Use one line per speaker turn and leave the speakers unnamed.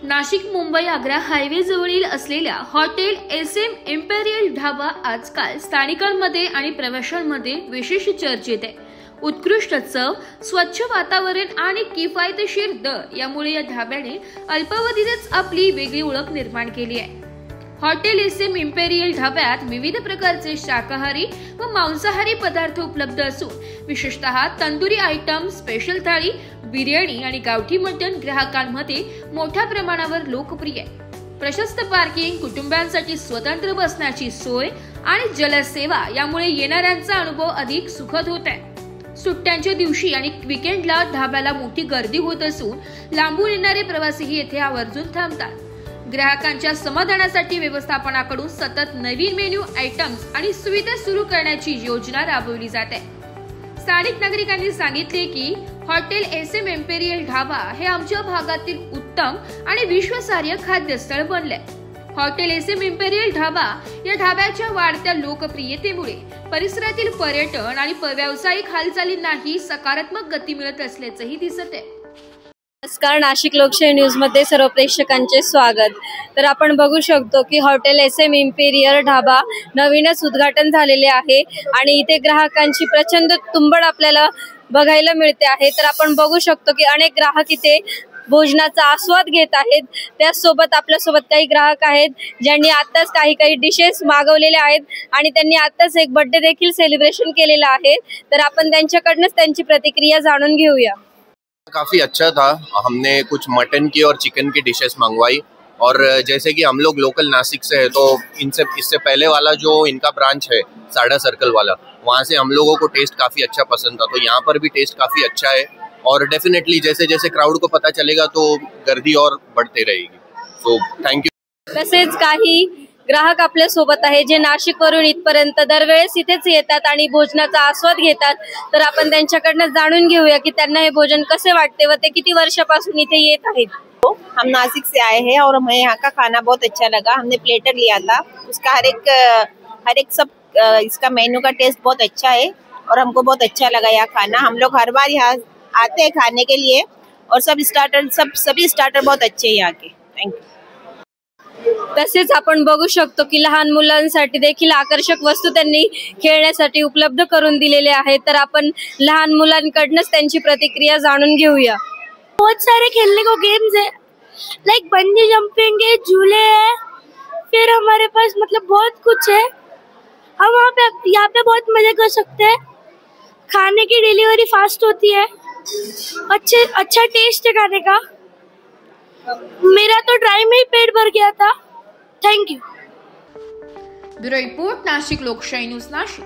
Nashik Mumbai Agra highway जवळील असलेल्या hotel SM imperial dhaba आजकाल स्थानिकांमध्ये आणि प्रवाशांमध्ये विशेष चर्चेत आहे। उत्कृष्ट चव, स्वच्छ वातावरण आणि किफायतशीर दर यामुळे या ढाब्याने अल्पावधीतच आपली वेगळी ओळख निर्माण केली आहे। हॉटेल SM इम्पेरियल ढाब्यात विविध प्रकारचे शाकाहारी व मांसाहारी पदार्थ उपलब्ध असून विशेषतः तंदुरी आयटम, स्पेशल थाळी, बिर्याणी आणि गावठी मटण ग्राहकांमध्ये मोठ्या प्रमाणावर लोकप्रिय आहे। प्रशस्त पार्किंग, कुटुंबांसाठी स्वतंत्र बसण्याची सोय आणि जलसेवा यामुळे येणाऱ्यांचा अनुभव अधिक सुखद होत आहे। सुट्ट्यांच्या दिवशी आणि वीकेंडला ढाब्याला मोठी गर्दी होत असून लांबून येणारे प्रवासीही येथे आवर्जून थांबतात। ग्राहकांच्या समाधानासाठी व्यवस्थापनाकडून सतत नवीन मेन्यू आयटम्स आणि सुविधा सुरू करण्याची योजना राबवली जाते। स्थानिक नागरिकांनी सांगितले की हॉटेल SM इम्पेरियल ढाबा हे आमच्या भागातील उत्तम आणि विश्वासार्ह खाद्यस्थळ बनले। हॉटेल SM इम्पेरियल ढाबा या ढाब्याच्या वाढत्या लोकप्रियतेमुळे परिसरातील पर्यटन आणि व्यावसायिक हालचालींनाही सकारात्मक गती मिळत असल्याचंही दिसत आहे।
नमस्कार, नाशिक लोकशाही न्यूज मध्ये सर्व प्रेक्षकांचे स्वागत। तर आपण बघू शकतो की हॉटेल SM इम्पेरियल ढाबा नवीनच उद्घाटन झालेले आहे आणि इथे ग्राहकांची प्रचंड तुंबड आपल्याला बघायला मिळते आहे। तर आपण बघू शकतो की अनेक ग्राहक इथे भोजनाचा आस्वाद घेत आहेत। त्यासोबत आपल्यासोबत काही ग्राहक आहेत ज्यांनी आताच काही डिशेस मागवलेले आहेत आणि त्यांनी आताच एक बर्थडे देखील सेलिब्रेशन केलेला आहे। तर आपण त्यांच्याकडूनच त्यांची प्रतिक्रिया जाणून घेऊया।
काफ़ी अच्छा था। हमने कुछ मटन की और चिकन की डिशेस मंगवाई और जैसे कि हम लोग लोकल नासिक से है तो इससे पहले वाला जो इनका ब्रांच है साड़ा सर्कल वाला, वहाँ से हम लोगों को टेस्ट काफ़ी अच्छा पसंद था। तो यहाँ पर भी टेस्ट काफ़ी अच्छा है और डेफिनेटली जैसे जैसे क्राउड को पता चलेगा तो गर्दी और बढ़ते रहेगी। So thank you.
तसेच काही ग्राहक आपल्या सोबत आहे जे नाशिक वरून इथपर्यंत दरवेळेस इथेच येतात आणि भोजनाचा आस्वाद घेतात। तर आपण त्यांच्याकडनं जाणून घेऊया की त्यांना हे भोजन कसे वाटते व ते किती वर्षापासून इथे येत आहेत।
हम नासिक से आए हैं और हमें यहाँ का खाना बहुत अच्छा लगा। हमने प्लेटर लिया था, उसका हर एक सब इसका मेन्यू का टेस्ट बहुत अच्छा है और हमको बहुत अच्छा लगा यह खाना। हम लोग हर बार यहाँ आते हैं खाने के लिए और सभी स्टार्टर बहुत अच्छे हैं यहाँ के। Thank you.
तसेच आपण बघू शकतो की लहान मुलांसाठी देखील आकर्षक वस्तू त्यांनी खेळण्यासाठी उपलब्ध करून दिलेले आहेत। तर आपण लहान मुलांकडूनच त्यांची प्रतिक्रिया जाणून घेऊया।
बहुत सारे खेलने को गेम्स है, लाइक बंजी जंपिंग है, झूले है, फिर हमारे पास मतलब बहुत कुछ है। हम यहाँ पे बहुत मजे कर सकते हैं। खाने की डिलीवरी फास्ट होती है, अच्छा टेस्ट है खाने का। मेरा तो ड्राई में ही पेट भर गया था। Thank you.
Bureau report, Nashik लोकशाही न्यूज, नाशिक।